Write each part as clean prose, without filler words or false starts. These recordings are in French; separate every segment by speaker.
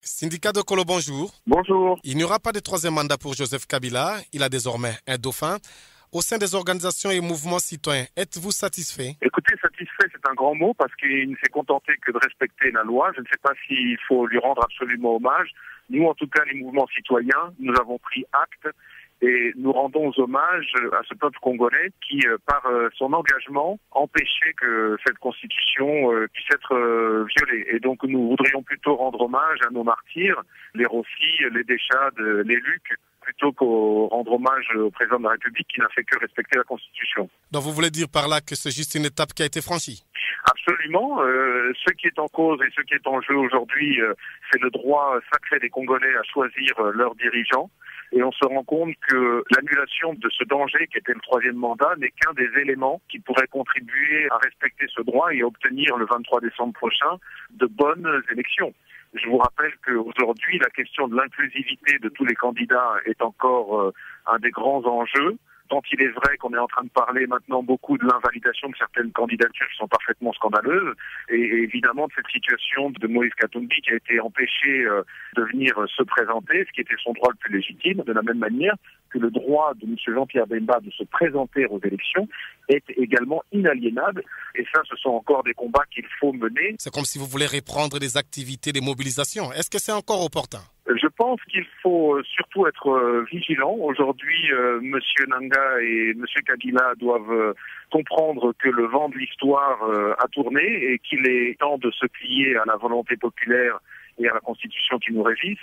Speaker 1: Syndicat de Kolo, bonjour.
Speaker 2: Bonjour.
Speaker 1: Il n'y aura pas de troisième mandat pour Joseph Kabila. Il a désormais un dauphin. Au sein des organisations et mouvements citoyens, êtes-vous satisfait?
Speaker 2: Écoutez, satisfait, c'est un grand mot parce qu'il ne s'est contenté que de respecter la loi. Je ne sais pas s'il faut lui rendre absolument hommage. Nous, en tout cas, les mouvements citoyens, nous avons pris acte et nous rendons hommage à ce peuple congolais qui, par son engagement, empêchait que cette constitution puisse être violée. Et donc, nous voudrions plutôt rendre hommage à nos martyrs, les Rossi, les Deschades, les Luc, plutôt qu'au rendre hommage au président de la République qui n'a fait que respecter la Constitution.
Speaker 1: Donc vous voulez dire par là que c'est juste une étape qui a été franchie?
Speaker 2: Absolument. Ce qui est en cause et ce qui est en jeu aujourd'hui, c'est le droit sacré des Congolais à choisir leurs dirigeants. Et on se rend compte que l'annulation de ce danger qui était le troisième mandat n'est qu'un des éléments qui pourrait contribuer à respecter ce droit et à obtenir le 23 décembre prochain de bonnes élections. Je vous rappelle qu'aujourd'hui, la question de l'inclusivité de tous les candidats est encore un des grands enjeux. Tant il est vrai qu'on est en train de parler maintenant beaucoup de l'invalidation de certaines candidatures qui sont parfaitement scandaleuses, et évidemment de cette situation de Moïse Katumbi qui a été empêché de venir se présenter, ce qui était son droit le plus légitime, de la même manière que le droit de M. Jean-Pierre Bemba de se présenter aux élections est également inaliénable. Et ça, ce sont encore des combats qu'il faut mener.
Speaker 1: C'est comme si vous voulez reprendre des activités, des mobilisations. Est-ce que c'est encore opportun?
Speaker 2: Je pense qu'il faut surtout être vigilant. Aujourd'hui, M. Nanga et M. Kabila doivent comprendre que le vent de l'histoire a tourné et qu'il est temps de se plier à la volonté populaire et à la Constitution qui nous régisse.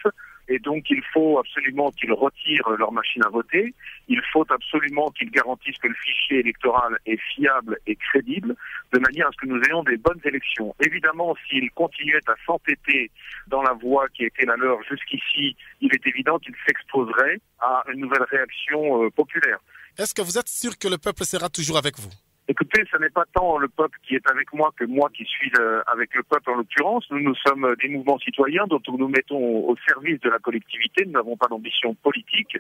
Speaker 2: Et donc, il faut absolument qu'ils retirent leur machine à voter. Il faut absolument qu'ils garantissent que le fichier électoral est fiable et crédible, de manière à ce que nous ayons des bonnes élections. Évidemment, s'ils continuaient à s'entêter dans la voie qui a été la leur jusqu'ici, il est évident qu'ils s'exposeraient à une nouvelle réaction populaire.
Speaker 1: Est-ce que vous êtes sûr que le peuple sera toujours avec vous?
Speaker 2: Écoutez, ce n'est pas tant le peuple qui est avec moi que moi qui suis avec le peuple en l'occurrence. Nous sommes des mouvements citoyens dont nous nous mettons au service de la collectivité. Nous n'avons pas d'ambition politique.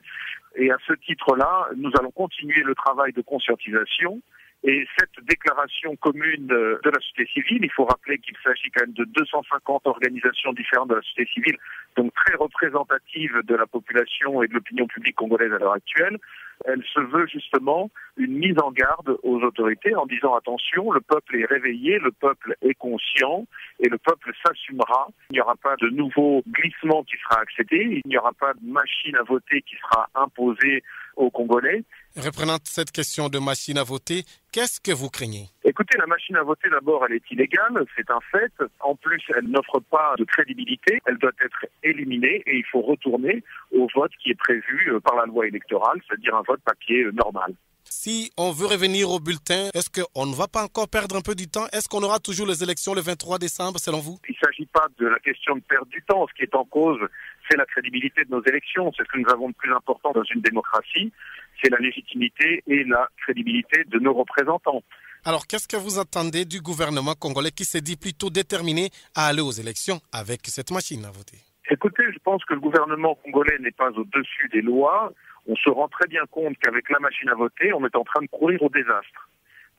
Speaker 2: Et à ce titre-là, nous allons continuer le travail de conscientisation. Et cette déclaration commune de la société civile, il faut rappeler qu'il s'agit quand même de 250 organisations différentes de la société civile, donc très représentatives de la population et de l'opinion publique congolaise à l'heure actuelle. Elle se veut justement une mise en garde aux autorités en disant attention, le peuple est réveillé, le peuple est conscient et le peuple s'assumera. Il n'y aura pas de nouveau glissement qui sera accepté, il n'y aura pas de machine à voter qui sera imposée aux Congolais.
Speaker 1: Reprenant cette question de machine à voter, qu'est-ce que vous craignez?
Speaker 2: Écoutez, la machine à voter, d'abord, elle est illégale, c'est un fait. En plus, elle n'offre pas de crédibilité, elle doit être éliminée et il faut retourner au vote qui est prévu par la loi électorale, c'est-à-dire un vote papier normal.
Speaker 1: Si on veut revenir au bulletin, est-ce qu'on ne va pas encore perdre un peu du temps? Est-ce qu'on aura toujours les élections le 23 décembre, selon vous?
Speaker 2: Il ne s'agit pas de la question de perdre du temps. Ce qui est en cause, c'est la crédibilité de nos élections. C'est ce que nous avons de plus important dans une démocratie. C'est la légitimité et la crédibilité de nos représentants.
Speaker 1: Alors, qu'est-ce que vous attendez du gouvernement congolais qui s'est dit plutôt déterminé à aller aux élections avec cette machine à voter?
Speaker 2: Écoutez, je pense que le gouvernement congolais n'est pas au-dessus des lois. On se rend très bien compte qu'avec la machine à voter, on est en train de courir au désastre.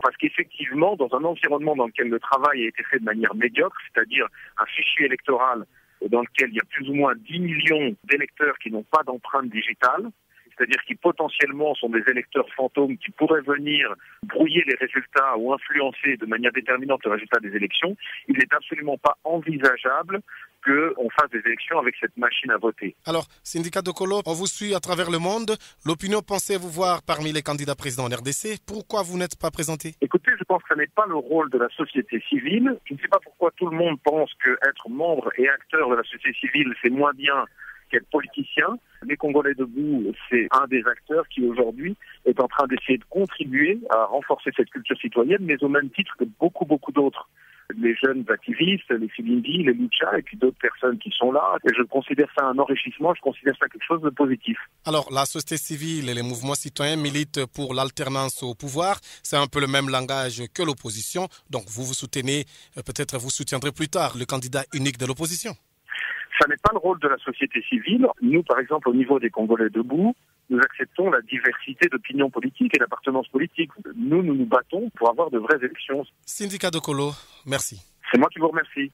Speaker 2: Parce qu'effectivement, dans un environnement dans lequel le travail a été fait de manière médiocre, c'est-à-dire un fichier électoral dans lequel il y a plus ou moins 10 millions d'électeurs qui n'ont pas d'empreinte digitale, c'est-à-dire qui potentiellement sont des électeurs fantômes qui pourraient venir brouiller les résultats ou influencer de manière déterminante le résultat des élections, il n'est absolument pas envisageable qu'on fasse des élections avec cette machine à voter.
Speaker 1: Alors, Syndicat de Kolo, on vous suit à travers le monde. L'opinion pensait vous voir parmi les candidats présidents en RDC. Pourquoi vous n'êtes pas présenté?
Speaker 2: Écoutez, je pense que ce n'est pas le rôle de la société civile. Je ne sais pas pourquoi tout le monde pense qu'être membre et acteur de la société civile, c'est moins bien qu'être politicien. Les Congolais debout, c'est un des acteurs qui aujourd'hui est en train d'essayer de contribuer à renforcer cette culture citoyenne, mais au même titre que beaucoup d'autres. Les jeunes activistes, les Filindi, les Lucha et puis d'autres personnes qui sont là. Et je considère ça un enrichissement, je considère ça quelque chose de positif.
Speaker 1: Alors, la société civile et les mouvements citoyens militent pour l'alternance au pouvoir. C'est un peu le même langage que l'opposition. Donc, vous soutenez, peut-être vous soutiendrez plus tard le candidat unique de l'opposition.
Speaker 2: Ça n'est pas le rôle de la société civile. Nous, par exemple, au niveau des Congolais debout, nous acceptons la diversité d'opinions politiques et d'appartenance politique. Nous nous battons pour avoir de vraies élections.
Speaker 1: Syndicat de Kolo, merci.
Speaker 2: C'est moi qui vous remercie.